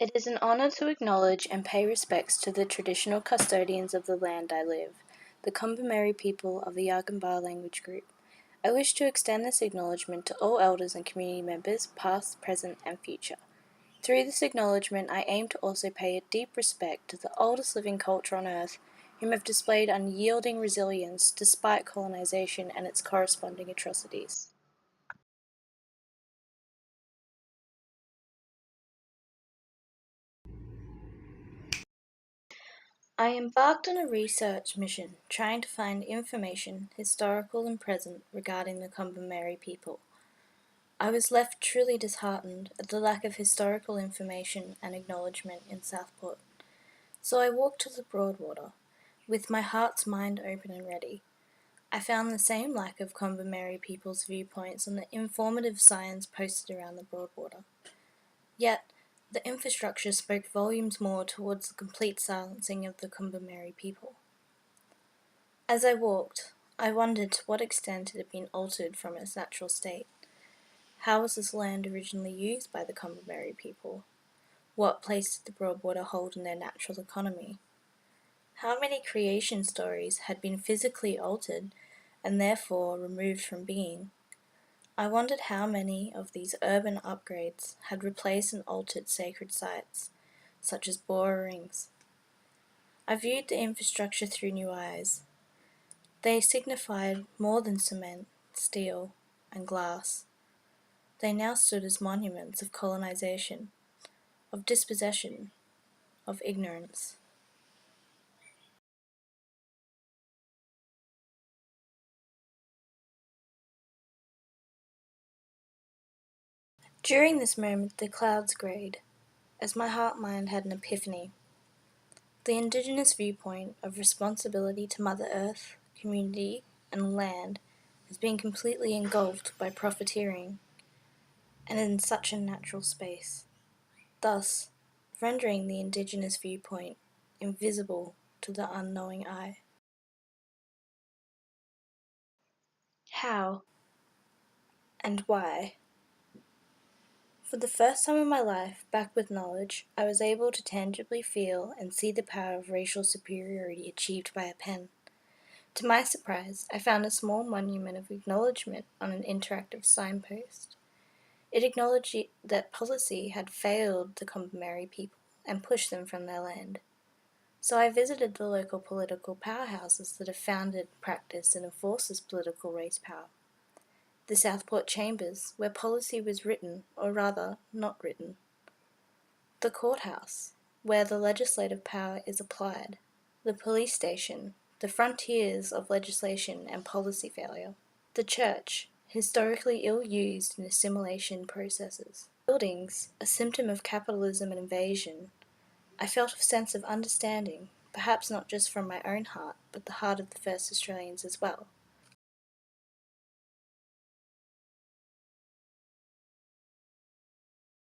It is an honour to acknowledge and pay respects to the traditional custodians of the land I live, the Kombumerri people of the Yugambeh language group. I wish to extend this acknowledgement to all elders and community members, past, present and future. Through this acknowledgement, I aim to also pay a deep respect to the oldest living culture on earth, whom have displayed unyielding resilience despite colonisation and its corresponding atrocities. I embarked on a research mission trying to find information, historical and present, regarding the Kombumerri people. I was left truly disheartened at the lack of historical information and acknowledgement in Southport. So I walked to the Broadwater, with my heart's mind open and ready. I found the same lack of Kombumerri people's viewpoints on the informative signs posted around the Broadwater. Yet, the infrastructure spoke volumes more towards the complete silencing of the Kombumerri people. As I walked, I wondered to what extent it had been altered from its natural state. How was this land originally used by the Kombumerri people? What place did the Broadwater hold in their natural economy? How many creation stories had been physically altered and therefore removed from being? I wondered how many of these urban upgrades had replaced and altered sacred sites, such as bora rings. I viewed the infrastructure through new eyes. They signified more than cement, steel, and glass. They now stood as monuments of colonisation, of dispossession, of ignorance. During this moment the clouds greyed, as my heart-mind had an epiphany. The Indigenous viewpoint of responsibility to Mother Earth, community, and land has been completely engulfed by profiteering, and in such a natural space, thus rendering the Indigenous viewpoint invisible to the unknowing eye. How and why? For the first time in my life, back with knowledge, I was able to tangibly feel and see the power of racial superiority achieved by a pen. To my surprise, I found a small monument of acknowledgement on an interactive signpost. It acknowledged that policy had failed the Kombumerri people and pushed them from their land. So I visited the local political powerhouses that have founded, practiced and enforced this political race power. The Southport chambers, where policy was written, or rather, not written. The courthouse, where the legislative power is applied. The police station, the frontiers of legislation and policy failure. The church, historically ill-used in assimilation processes. Buildings, a symptom of capitalism and invasion. I felt a sense of understanding, perhaps not just from my own heart, but the heart of the first Australians as well.